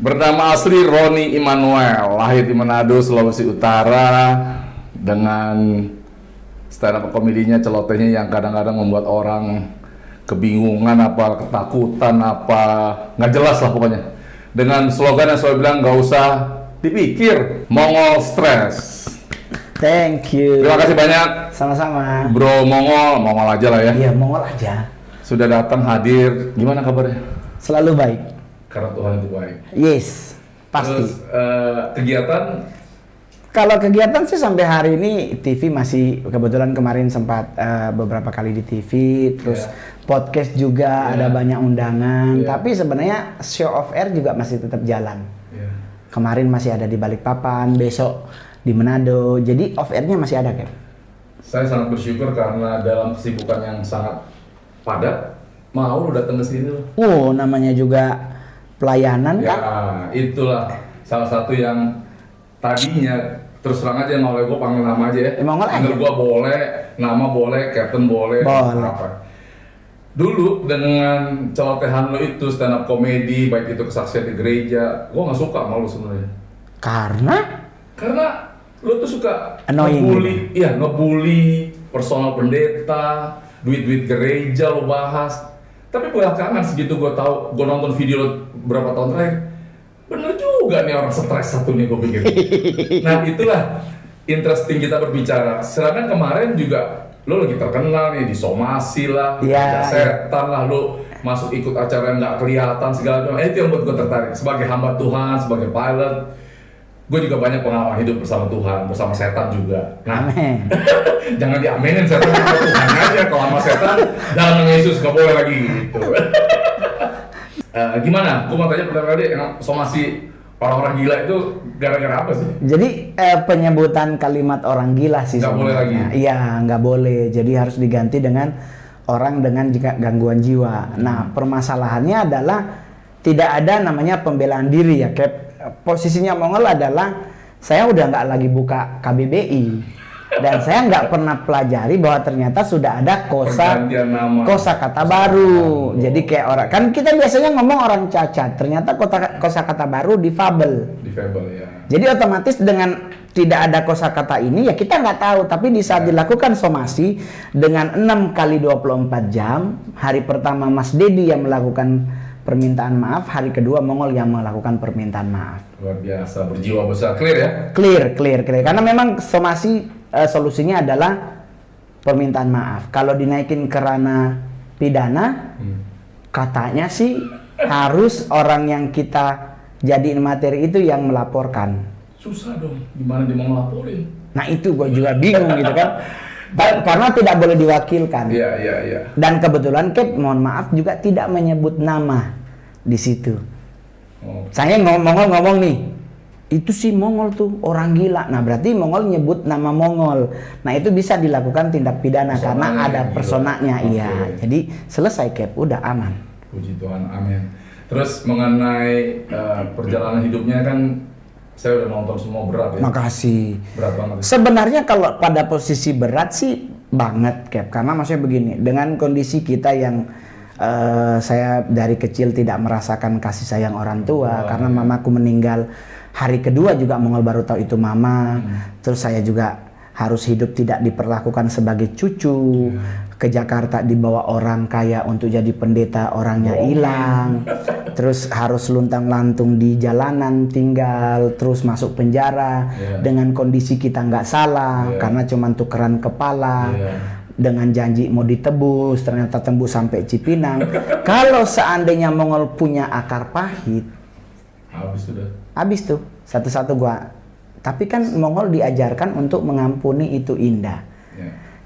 Bernama asli Roni Immanuel, lahir di Manado, Sulawesi Utara, dengan stand up komedinya, celotehnya yang kadang-kadang membuat orang kebingungan, apa ketakutan, apa nggak jelas lah pokoknya. Dengan slogan yang selalu bilang nggak usah dipikir, Mongol Stress. Thank you. Terima kasih banyak. Sama-sama. Bro Mongol aja lah ya. Iya, Mongol aja. Sudah datang hadir, gimana kabarnya? Selalu baik. Karena Tuhan itu baik. Yes, pasti. Terus kegiatan? Kalau kegiatan sih sampai hari ini TV masih, kebetulan kemarin sempat beberapa kali di TV, terus podcast juga ada banyak undangan, tapi sebenarnya show off air juga masih tetap jalan. Kemarin masih ada di Balikpapan, besok di Manado, jadi off airnya masih ada, Cap. Saya sangat bersyukur karena dalam kesibukan yang sangat padat, mau lu datang ke sini loh. Oh, namanya juga pelayanan Ya, kan? itulah salah satu yang tadinya terus terang aja mau gue panggil nama aja ya. Mongol aja. Panggil gue boleh, nama boleh, captain boleh, apa. Dulu dengan celotehan lo itu stand up komedi, baik itu kesaksian di gereja, gue nggak suka sama lo sebenarnya. Karena lo tuh suka ngebully, iya ngebully personal pendeta, duit gereja lo bahas. Tapi belakangan segitu gue tahu, gue nonton video lo berapa tahun terakhir, bener juga nih orang stres satu nih gue pikir. Nah itulah interesting kita berbicara. Sedangkan kemarin juga lo lagi terkenal nih di somasi lah, ada setan lah, lo masuk ikut acara yang nggak kelihatan segala macam. Itu yang buat gue tertarik. Sebagai hamba Tuhan, sebagai pilot, gue juga banyak pengalaman hidup bersama Tuhan, bersama setan juga. Nah, Amen. Jangan diamenin setan sama Tuhan aja. Kalau sama setan, dalam nama Yesus nggak boleh lagi gitu. Gimana? Gue mau tanya pertama kali somasi orang-orang gila itu gara-gara apa sih? Jadi penyebutan kalimat orang gila sih nggak boleh lagi? Iya, nggak boleh. Jadi harus diganti dengan orang dengan gangguan jiwa. Nah, permasalahannya adalah tidak ada namanya pembelaan diri ya, Cap. Posisinya Mongol adalah saya udah nggak lagi buka KBBI dan saya nggak pernah pelajari bahwa ternyata sudah ada kosa kata baru. Jadi kayak orang kan kita biasanya ngomong orang cacat, ternyata kosa kata baru difabel ya. Jadi otomatis dengan tidak ada kosa kata ini ya kita nggak tahu, tapi di saat dilakukan somasi dengan 6 kali 24 jam, hari pertama Mas Dedi yang melakukan permintaan maaf, hari kedua Mongol yang melakukan permintaan maaf. Luar biasa, berjiwa besar, clear ya? Clear. Karena memang somasi solusinya adalah permintaan maaf. Kalau dinaikin ke ranah pidana, katanya sih harus orang yang kita jadiin materi itu yang melaporkan. Susah dong, gimana dia mau ngelaporin? Nah itu gue juga bingung gitu kan. Karena tidak boleh diwakilkan. Iya. Dan kebetulan Cap, mohon maaf juga tidak menyebut nama di situ. Saya ngomong nih, itu si Mongol tuh orang gila. Nah berarti Mongol nyebut nama Mongol. Nah itu bisa dilakukan tindak pidana karena ada personanya. Iya. Jadi selesai Cap, udah aman. Puji Tuhan, amin. Terus mengenai perjalanan hidupnya kan. Saya udah nonton semua, berat ya. Makasih. Berat banget. Sebenarnya kalau pada posisi berat sih banget, Cap. Karena maksudnya begini, dengan kondisi kita yang saya dari kecil tidak merasakan kasih sayang orang tua, karena mamaku meninggal hari kedua juga Mongol baru tahu itu mama. Terus saya juga harus hidup tidak diperlakukan sebagai cucu. Ke Jakarta dibawa orang kaya untuk jadi pendeta, orangnya hilang. Terus harus luntang-lantung di jalanan tinggal, terus masuk penjara dengan kondisi kita nggak salah karena cuma tukeran kepala dengan janji mau ditebus, ternyata tembus sampai Cipinang. Kalau seandainya Mongol punya akar pahit, habis tuh satu-satu gua. Tapi kan Mongol diajarkan untuk mengampuni itu indah.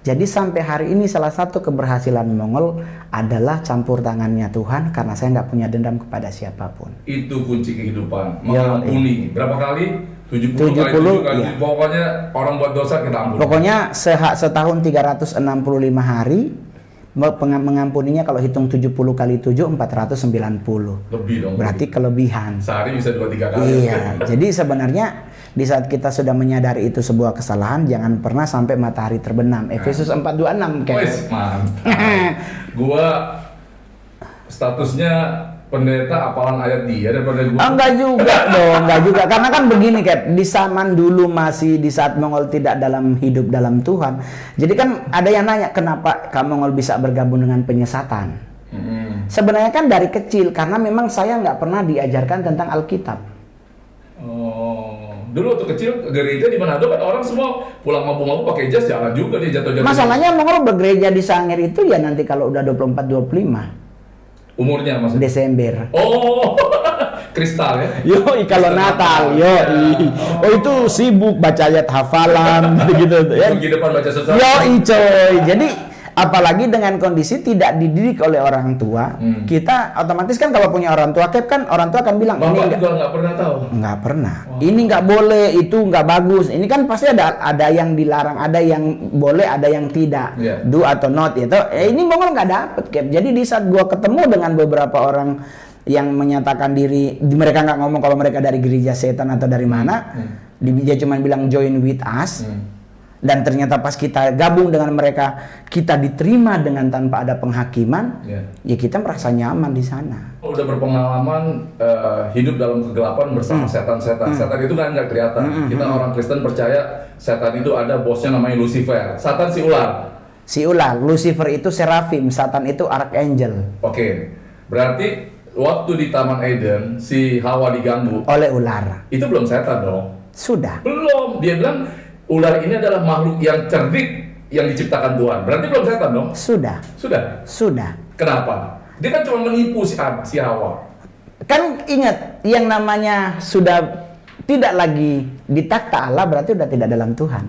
Jadi sampai hari ini salah satu keberhasilan Mongol adalah campur tangannya Tuhan karena saya nggak punya dendam kepada siapapun. Itu kunci kehidupan, mengampuni. Berapa kali? 70 kali. Pokoknya orang buat dosa kita ampuni. Pokoknya setahun 365 hari, mengampuninya kalau hitung 70 kali 7, 490. Lebih dong. Berarti kelebihan. Sehari bisa 2-3 kali. Iya, jadi sebenarnya di saat kita sudah menyadari itu sebuah kesalahan, jangan pernah sampai matahari terbenam. Efesus 4:26 kayak. Wes, mantap. Gua statusnya pendeta apalan ayat dia daripada gue. Enggak juga dong, enggak juga. Karena kan begini, Cap, di zaman dulu masih di saat Mongol tidak dalam hidup dalam Tuhan. Jadi kan ada yang nanya, kenapa Kak Mongol bisa bergabung dengan penyesatan? Sebenarnya kan dari kecil, karena memang saya nggak pernah diajarkan tentang Alkitab. Oh, dulu waktu kecil ke gereja di Manado kan orang semua pulang mabuk-mabuk pakai jas, jalan juga dia jatuh-jatuh. Masalahnya Mongol bergereja di Sangir itu ya nanti kalau udah 24-25 umurnya maksudnya? Desember. Oh, kristal ya? Yoi, kalau Natal, yoi. Oh itu sibuk baca ayat hafalan gitu ya. Di depan baca sesuatu. Yoi coy. Jadi apalagi dengan kondisi tidak dididik oleh orang tua, kita otomatis kan kalau punya orang tua, Cap, kan orang tua akan bilang Bapak ini juga nggak pernah tahu? nggak pernah. Ini nggak boleh, itu nggak bagus. Ini kan pasti ada yang dilarang, ada yang boleh, ada yang tidak. Yeah. Do atau not itu. Ini Mongol nggak dapet, Cap. Jadi di saat gua ketemu dengan beberapa orang yang menyatakan diri, mereka nggak ngomong kalau mereka dari gereja setan atau dari mana, dia cuma bilang join with us. Dan ternyata pas kita gabung dengan mereka, kita diterima dengan tanpa ada penghakiman, ya kita merasa nyaman di sana. Udah berpengalaman hidup dalam kegelapan bersama setan-setan. Setan itu kan nggak kelihatan. Kita orang Kristen percaya setan itu ada bosnya namanya Lucifer. Satan si ular. Si ular, Lucifer itu serafim, Satan itu archangel. Oke, berarti waktu di Taman Eden si Hawa diganggu Oleh ular. itu belum setan dong? Sudah. Belum. Dia bilang ular ini adalah makhluk yang cerdik yang diciptakan Tuhan. Berarti belum setan dong? Sudah. Sudah. Sudah. Kenapa? Dia kan cuma menipu si Hawa. Kan ingat, yang namanya sudah tidak lagi ditakta Allah berarti sudah tidak dalam Tuhan.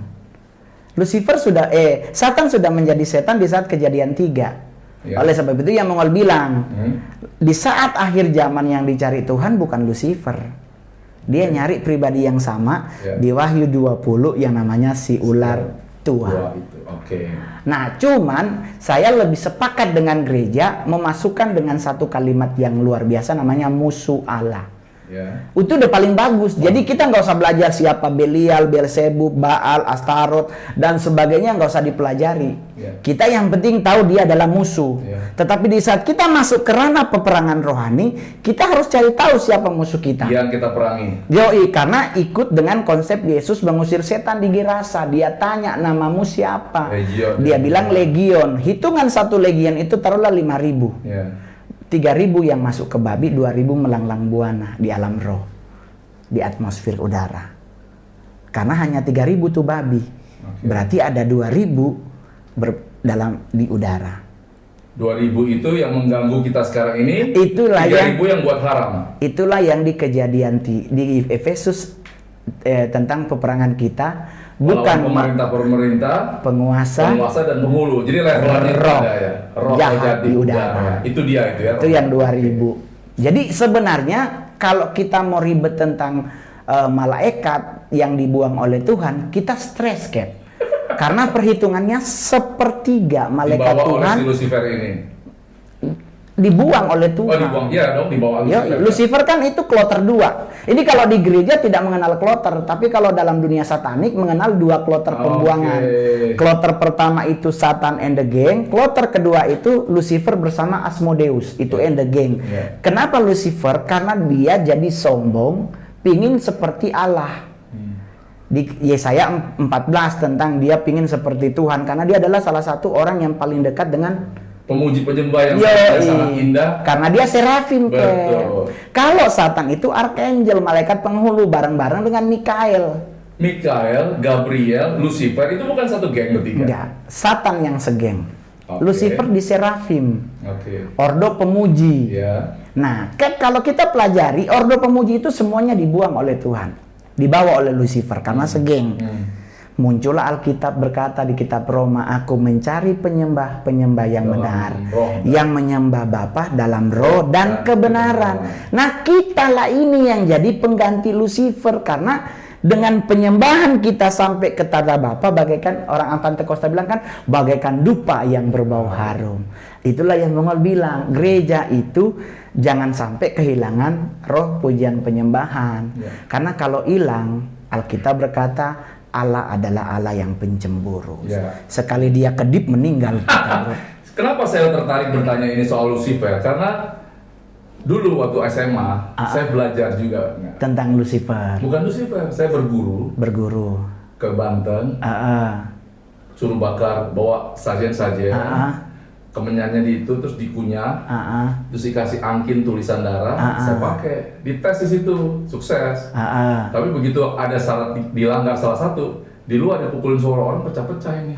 Lucifer sudah, Satan sudah menjadi setan di saat kejadian 3. Ya. Oleh sebab itu yang Mongol bilang, di saat akhir zaman yang dicari Tuhan bukan Lucifer. Dia nyari pribadi yang sama di Wahyu 20 yang namanya si ular tua. Oke. Nah, cuman saya lebih sepakat dengan gereja memasukkan dengan satu kalimat yang luar biasa namanya musuh Allah. Itu udah paling bagus. Jadi kita nggak usah belajar siapa Belial, Beelzebub, Baal, Astaroth dan sebagainya, nggak usah dipelajari. Kita yang penting tahu dia adalah musuh. Tetapi di saat kita masuk ke ranah peperangan rohani, kita harus cari tahu siapa musuh kita. Yang kita perangi. Yoi, karena ikut dengan konsep Yesus mengusir setan di Gerasa. Dia tanya namamu siapa? Legion. Dia bilang legion. Hitungan satu legion itu taruhlah 5.000. 3.000 yang masuk ke babi, 2.000 melanglang buana di alam roh, di atmosfer udara. Karena hanya 3.000 tuh babi, berarti ada 2.000 di udara. 2.000 itu yang mengganggu kita sekarang ini. Itulah 3.000 yang buat haram. Itulah yang di kejadian di Efesus tentang peperangan kita. Bukan pemerintah, penguasa dan penghulu. Jadi levelnya roh ada ya. Roh jahat di udara. Itu dia itu ya. Itu yang 2.000. Jadi sebenarnya kalau kita mau ribet tentang malaikat yang dibuang oleh Tuhan, kita stres, Cap. Karena perhitungannya sepertiga malaikat Tuhan oleh si Lucifer ini. Dibuang oleh Tuhan. Dibuang. Iya dong, dibawa Lucifer. Lucifer kan itu kloter 2. Ini kalau di gereja tidak mengenal kloter, tapi kalau dalam dunia satanik mengenal 2 kloter pembuangan. Kloter pertama itu Satan and the Gang, kloter kedua itu Lucifer bersama Asmodeus, itu and the Gang. Kenapa Lucifer? Karena dia jadi sombong, pingin seperti Allah. Di Yesaya 14 tentang dia pingin seperti Tuhan, karena dia adalah salah satu orang yang paling dekat dengan pemuji penyembah yang sangat indah. Karena dia serafim. Kalau Satan itu archangel, malaikat penghulu bareng-bareng dengan Mikael, Gabriel, Lucifer itu bukan satu geng bertiga. Enggak, Satan yang segeng. Lucifer di serafim. Ordo pemuji. Nah, kalau kita pelajari ordo pemuji itu semuanya dibuang oleh Tuhan, dibawa oleh Lucifer karena segeng. Muncullah Alkitab berkata di kitab Roma, aku mencari penyembah-penyembah yang benar, yang menyembah Bapa dalam roh dan kebenaran. Nah, kitalah ini yang jadi pengganti Lucifer, karena dengan penyembahan kita sampai ke tata Bapa bagaikan orang Pantekosta bilang kan, bagaikan dupa yang berbau harum. Itulah yang Mongol bilang, gereja itu jangan sampai kehilangan roh pujian penyembahan. Karena kalau hilang, Alkitab berkata Allah adalah Allah yang pencemburu. Sekali dia kedip meninggal. Kenapa saya tertarik bertanya ini soal Lucifer? Karena Dulu waktu SMA, saya belajar juga. Tentang Lucifer. Bukan Lucifer, saya Berguru. ke Banten, suruh bakar, bawa sajen-sajen, kemenyannya di itu, terus dikunyah, terus dikasih angkin tulisan darah, saya pakai, dites di situ, sukses. Tapi begitu ada syarat dilanggar salah satu, di luar ada pukulin suara orang, pecah-pecah ini.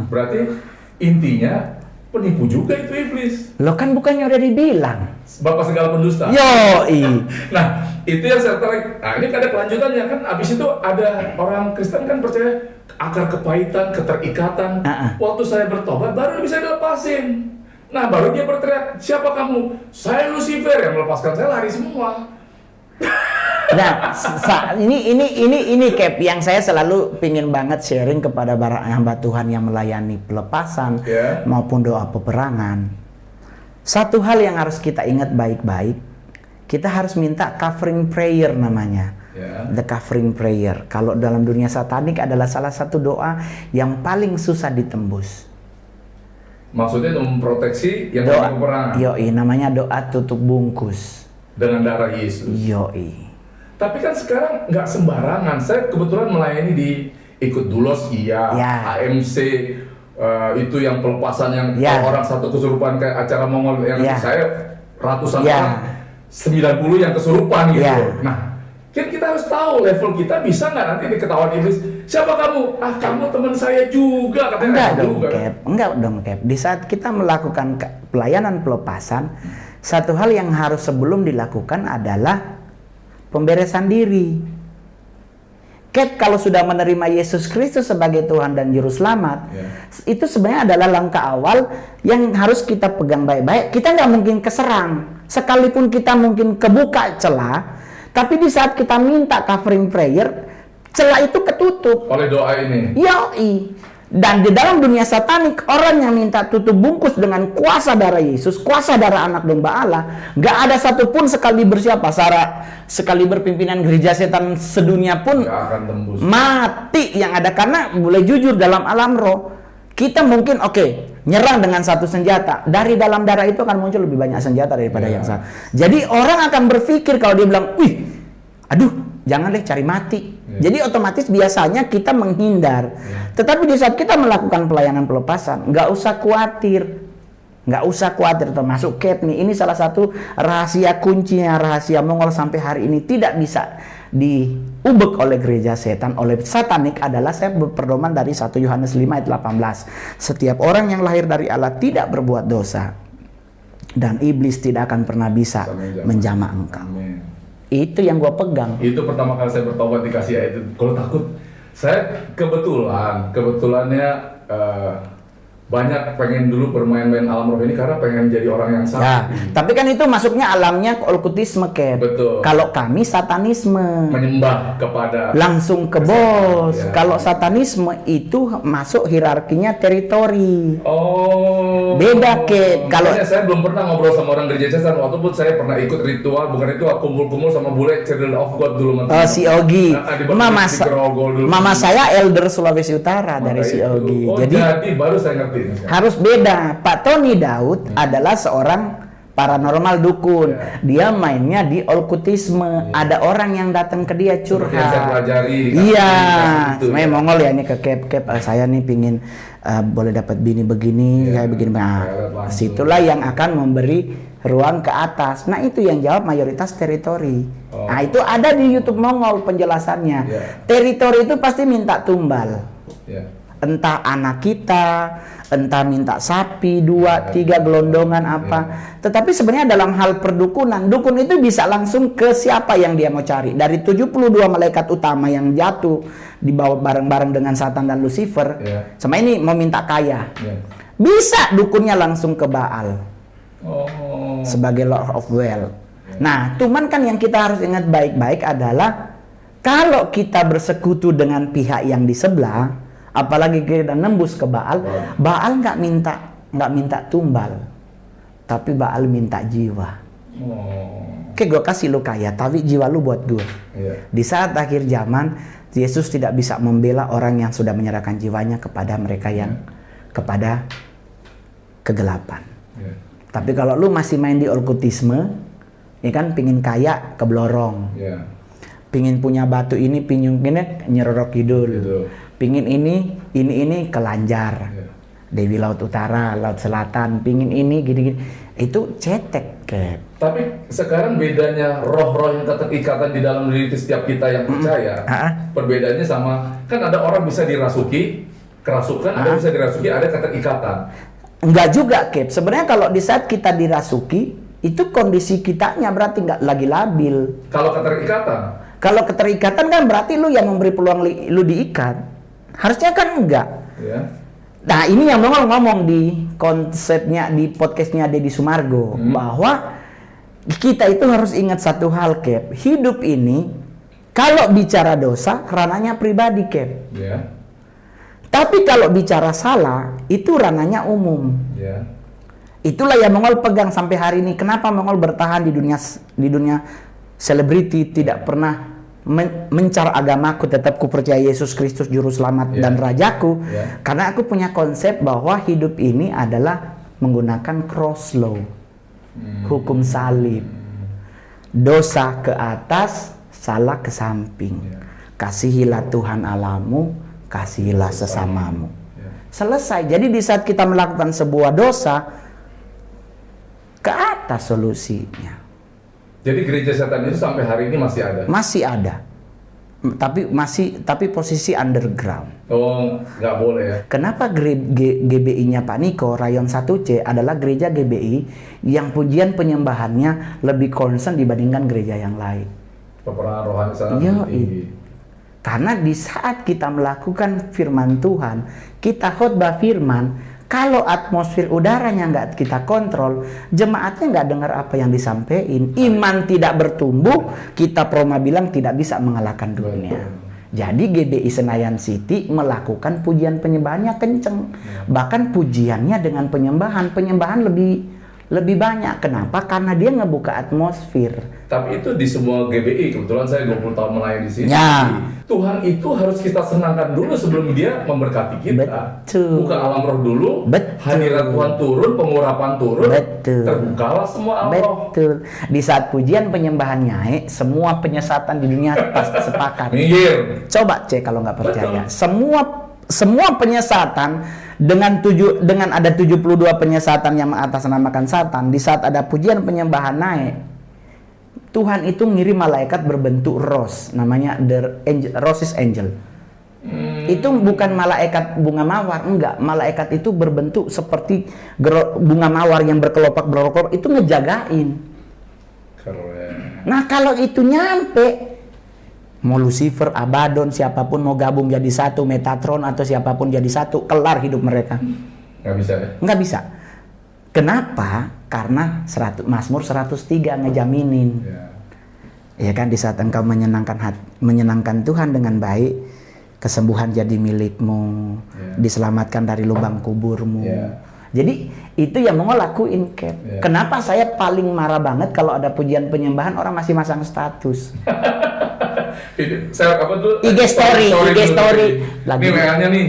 Berarti intinya penipu juga itu iblis. Lo kan bukannya udah dibilang Bapak segala pendusta. Yoi. Nah, itu yang saya tarik. Nah, ini ada kelanjutannya kan. Abis itu ada orang Kristen kan percaya akar kepahitan, keterikatan. Waktu saya bertobat baru bisa dilepasin. Nah, baru dia berteriak, siapa kamu? Saya Lucifer, yang melepaskan saya lari semua. Nah, ini Cap yang saya selalu pingin banget sharing kepada para hamba Tuhan yang melayani pelepasan maupun doa peperangan. Satu hal yang harus kita ingat baik-baik, kita harus minta covering prayer namanya. The covering prayer. Kalau dalam dunia satanik adalah salah satu doa yang paling susah ditembus. Maksudnya untuk memproteksi yang doa peperangan. Yoi, namanya doa tutup bungkus. Dengan darah Yesus. Yoi. Tapi kan sekarang nggak sembarangan. Saya kebetulan melayani di ikut Dulos, AMC, itu yang pelepasan yang orang satu kesurupan kayak acara Mongol yang saya ratusan orang, 90 yang kesurupan gitu. Nah, kan kita harus tahu level kita bisa nggak nanti diketahuan iblis. Siapa kamu? Kamu teman saya juga. Enggak dong, Cap. Di saat kita melakukan pelayanan pelepasan, satu hal yang harus sebelum dilakukan adalah pemberesan diri. Cap, kalau sudah menerima Yesus Kristus sebagai Tuhan dan Juru Selamat, itu sebenarnya adalah langkah awal yang harus kita pegang baik-baik. Kita nggak mungkin keserang, sekalipun kita mungkin kebuka celah, tapi di saat kita minta covering prayer, celah itu ketutup oleh doa ini. Yoi. Dan di dalam dunia satanik, orang yang minta tutup bungkus dengan kuasa darah Yesus, kuasa darah anak domba Allah, gak ada satupun sekaliber siapa, sekaliber pimpinan gereja setan sedunia pun gak akan tembus. Mati yang ada. Karena boleh jujur, dalam alam roh kita mungkin nyerang dengan satu senjata, dari dalam darah itu akan muncul lebih banyak senjata daripada yang satu. Jadi orang akan berpikir kalau dia bilang, wih, aduh, jangan deh cari mati. Jadi otomatis biasanya kita menghindar. Tetapi di saat kita melakukan pelayanan pelepasan, nggak usah khawatir. Termasuk Cap nih, ini salah satu rahasia kuncinya, rahasia Mongol sampai hari ini tidak bisa diubek oleh gereja setan, oleh satanik adalah, saya berpedoman dari 1 Yohanes 5 ayat 18. Setiap orang yang lahir dari Allah tidak berbuat dosa, dan iblis tidak akan pernah bisa menjamah engkau. Itu yang gue pegang. Itu pertama kali saya bertobat dikasih ayat itu. Kalau takut, saya kebetulannya banyak pengen dulu bermain-main alam roh ini karena pengen jadi orang yang sakti. Tapi kan itu masuknya alamnya okultisme, Cap. Betul. Kalau kami satanisme, menyembah kepada langsung ke bos. Kalau satanisme itu masuk hierarkinya teritori. Beda, Cap. Kalau saya belum pernah ngobrol sama orang gereja setan, waktu pun saya pernah ikut ritual, bukan ritual, kumpul-kumpul sama bule Children of God dulu. Si Ogi. Mama saya elder Sulawesi Utara dari si Ogi. Jadi baru saya ngerti. Harus beda. Pak Tony Daud adalah seorang paranormal dukun. Dia mainnya di okultisme. Ada orang yang datang ke dia curhat. Iya, sebenarnya Mongol ya, ini ke Cap. Saya nih pingin boleh dapat bini begini, kayak begini. Nah, situlah yang akan memberi ruang ke atas. Nah, itu yang jawab mayoritas teritori. Nah, itu ada di YouTube Mongol penjelasannya. Teritori itu pasti minta tumbal. Entah anak kita, entah minta sapi, 2, 3 gelondongan apa. Tetapi sebenarnya dalam hal perdukunan, dukun itu bisa langsung ke siapa yang dia mau cari. Dari 72 malaikat utama yang jatuh dibawa bareng-bareng dengan Satan dan Lucifer, sama ini mau minta kaya. Bisa dukunnya langsung ke Baal sebagai Lord of Wealth. Nah, cuman kan yang kita harus ingat baik-baik adalah kalau kita bersekutu dengan pihak yang di sebelah, apalagi kita nembus ke Baal, Baal nggak minta tumbal, tapi Baal minta jiwa. Oke, gue kasih lu kaya, tapi jiwa lu buat gue. Di saat akhir zaman, Yesus tidak bisa membela orang yang sudah menyerahkan jiwanya kepada mereka yang kepada kegelapan. Tapi kalau lu masih main di okultisme, ya kan, pingin kaya ke Blorong, Ya. pingin punya batu ini, pingin Nyerorok Kidul, Gitu. pingin ini ke Lanjar, Ya. Dewi Laut Utara, Laut Selatan, pingin ini gini-gini, itu cetek Kep. Tapi sekarang bedanya roh-roh yang keterikatan di dalam diri setiap kita yang percaya, perbedaannya sama, kan ada orang bisa dirasuki, kerasukan, ada bisa dirasuki, ada keterikatan. Enggak juga Kep, sebenarnya kalau di saat kita dirasuki, itu kondisi kitanya berarti nggak lagi labil. Kalau keterikatan, Kalau keterikatan kan berarti lu yang memberi peluang lu diikat. Harusnya kan enggak. ya. Nah ini yang ngomong di konsepnya di podcastnya Deddy Sumargo bahwa kita itu harus ingat satu hal Kep, hidup ini kalau bicara dosa ranahnya pribadi Kep, Ya. tapi kalau bicara salah itu ranahnya umum. Ya. Itulah yang Mongol pegang sampai hari ini. Kenapa Mongol bertahan di dunia selebriti, tidak pernah mencar agamaku, tetap ku percaya Yesus Kristus juru selamat dan rajaku. Karena aku punya konsep bahwa hidup ini adalah menggunakan cross law, hukum salib. Dosa ke atas, salah ke samping. Kasihilah Tuhan Allahmu, kasihilah sesamamu. Selesai. Jadi di saat kita melakukan sebuah dosa, ke atas solusinya. Jadi gereja setan itu sampai hari ini masih ada? Masih ada. Tapi posisi underground. Oh, nggak boleh ya? Kenapa GBI-nya Pak Niko, Rayon 1C adalah gereja GBI yang pujian penyembahannya lebih concern dibandingkan gereja yang lain. Peperangan rohani sangat tinggi. Karena di saat kita melakukan firman Tuhan, kita khotbah firman, kalau atmosfer udaranya nggak kita kontrol, jemaatnya nggak dengar apa yang disampaikan, iman tidak bertumbuh, kita Proma bilang tidak bisa mengalahkan dunia. Jadi GBI Senayan City melakukan pujian penyembahannya kenceng, bahkan pujiannya dengan penyembahan lebih banyak. Kenapa? Karena dia ngebuka atmosfer. Tapi itu di semua GBI, kebetulan saya 20 tahun melayani di sini. Ya. Tuhan itu harus kita senangkan dulu sebelum dia memberkati kita. Betul. Buka alam roh dulu, Betul. hadirat Tuhan turun, pengurapan turun, Betul. terbukalah semua alam roh. Betul. Di saat pujian penyembahan naik, semua penyesatan di dunia pasti sepakat. Minggir. Coba cek kalau nggak percaya. Betul. Semua penyesatan dengan ada 72 penyesatan yang mengatasnamakan Satan, di saat ada pujian penyembahan naik, Tuhan itu ngirim malaikat berbentuk rose, namanya roses angel. Itu bukan malaikat bunga mawar, enggak. Malaikat itu berbentuk seperti bunga mawar yang berkelopak, itu ngejagain. Keren. Nah kalau itu nyampe, mau Lucifer, Abaddon, siapapun mau gabung jadi satu, Metatron atau siapapun jadi satu, kelar hidup mereka. Nggak bisa ya? Nggak bisa. Kenapa? Karena Mazmur 103 ngejaminin. Ya kan, di saat engkau menyenangkan Tuhan dengan baik, kesembuhan jadi milikmu, diselamatkan dari lubang kuburmu. Jadi itu yang mau lakuin Kep. Kenapa saya paling marah banget kalau ada pujian penyembahan orang masih masang status. Saya apa tuh? IG story. Lagi WA-nya nih.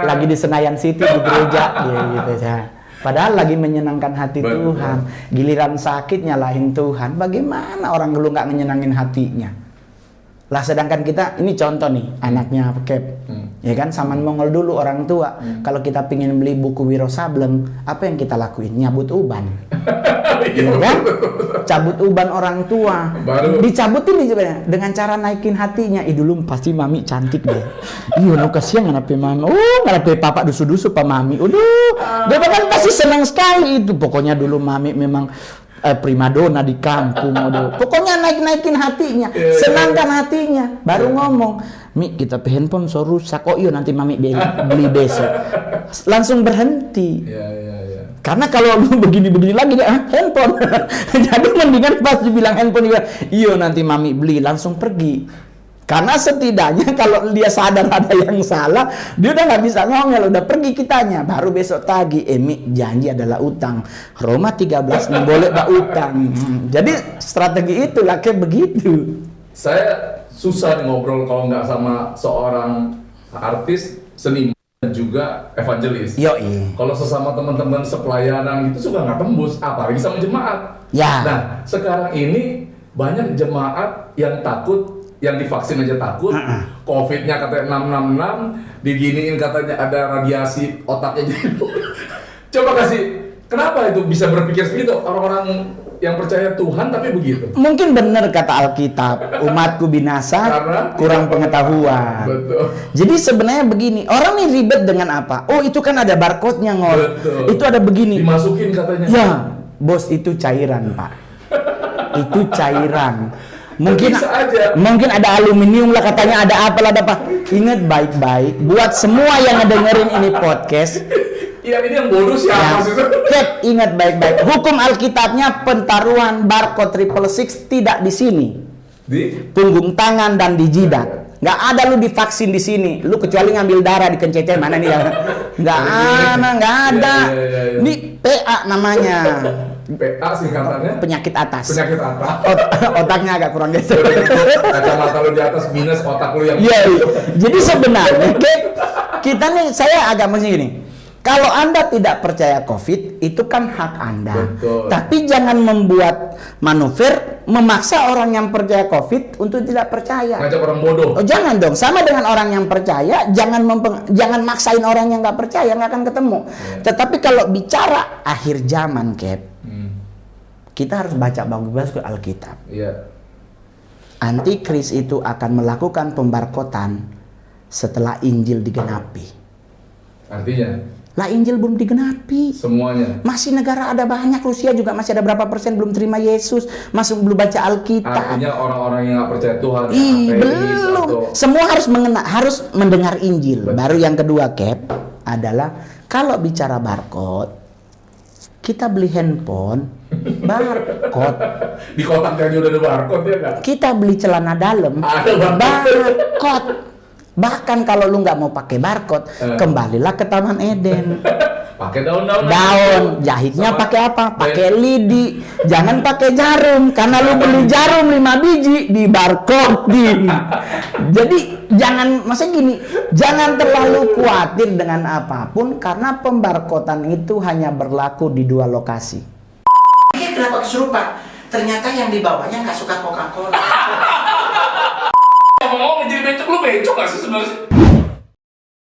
Lagi di Senayan City di gereja gitu ya. Padahal lagi menyenangkan hati Tuhan. Giliran sakit nyalahin Tuhan. Bagaimana orang dulu nggak menyenangin hatinya? Lah sedangkan kita, ini contoh nih, anaknya Kep. Ya kan, Saman Mongol dulu orang tua. Kalau kita pingin beli buku Wiro Sableng, apa yang kita lakuin? Nyabut uban. Ya kan? Cabut uban orang tua. Dicabutin nih dengan cara naikin hatinya. Dulu pasti mami cantik deh. Iya, no kasihan nganape mami. Nganape papa dusu-dusu pa mami. Dia kan pasti senang sekali itu. Pokoknya dulu mami memang primadona di kampung. Pokoknya naikin hatinya, senangkan hatinya. Baru ngomong, Mi kita handphone so rusak. Oh iya nanti mami beli besok. Langsung berhenti. Karena kalau lu begini-begini lagi handphone. Jadi mendingan pas dibilang handphone juga, iya nanti mami beli, langsung pergi. Karena setidaknya kalau dia sadar ada yang salah, dia udah nggak bisa ngomel, udah pergi kitanya. Baru besok tagih, Mi janji adalah utang. Roma 13 nih boleh pak utang. Jadi strategi itulah kayak begitu. Saya susah ngobrol kalau nggak sama seorang artis seniman. dan juga evangelis. Yoi. Kalau sesama teman-teman sepelayanan itu suka nggak tembus, apalagi sama jemaat. Ya. Nah, sekarang ini banyak jemaat yang takut, yang divaksin aja takut. COVID-nya katanya 666, diginiin katanya ada radiasi otaknya jadi. Coba kasih, kenapa itu bisa berpikir seperti itu orang-orang yang percaya Tuhan tapi begitu? Mungkin benar kata Alkitab, umatku binasa Karena kurang pengetahuan. Betul. Jadi sebenarnya begini, orang nih ribet dengan apa? Oh itu kan ada barcode-nya ngol. Betul. Itu ada begini. Dimasukin katanya. Ya, bos itu cairan pak. Itu cairan. Mungkin Bisa aja. mungkin ada aluminium lah katanya, ada apa. Ingat baik-baik, buat semua yang ngedengerin ini podcast. Iya, ini yang bodoh Ya, siapa sih? Kep, ingat baik-baik. Hukum Alkitabnya pentaruhan barcode 666 tidak di sini. Di? Punggung tangan dan di jidat. Nggak ada lu divaksin di sini. Lu kecuali ngambil darah di kencecen mana nih ya? Nggak ada. Iya. Ini PA namanya. PA singkatannya? Penyakit atas. Penyakit apa? Otaknya agak kurang geser. Kacamata lu di atas minus, otak lu yang Iya. Jadi sebenarnya kita nih, saya agak masih gini. Kalau Anda tidak percaya COVID, itu kan hak Anda. Betul. Tapi jangan membuat manuver memaksa orang yang percaya COVID untuk tidak percaya. ngajak orang bodoh. Oh, jangan dong. Sama dengan orang yang percaya, jangan maksain orang yang nggak percaya, nggak akan ketemu. Tetapi kalau bicara akhir zaman, Cap, kita harus baca bagus-bagus ke Alkitab. Iya. Antikris itu akan melakukan pembarkotan setelah Injil digenapi. Artinya Lah Injil belum digenapi. semuanya. Masih negara ada banyak, Rusia juga masih ada berapa persen belum terima Yesus, masih belum baca Alkitab. Artinya orang-orang yang nggak percaya Tuhan, Ih, yang ateis belum. atau Semua harus mendengar Injil. Betul. Baru yang kedua, Cap, adalah kalau bicara barcode, kita beli handphone, barcode. di kotaknya aja udah ada barcode ya nggak? Kita beli celana dalam, Ada barcode. Bahkan kalau lu nggak mau pakai barcode, kembalilah ke Taman Eden. Pakai daun-daun. Daun, jahitnya Sama- pakai apa? Pakai lidi. Jangan pakai jarum, karena lu beli jarum 5 biji di barcode-in. Jadi jangan, maksudnya gini, jangan terlalu khawatir dengan apapun karena pembarkotan itu hanya berlaku di 2 lokasi. Kenapa kesurupan? Ternyata yang dibawanya nggak suka Coca-Cola. Ngomong-ngomong jadi becok, lu becok nggak sih sebenarnya?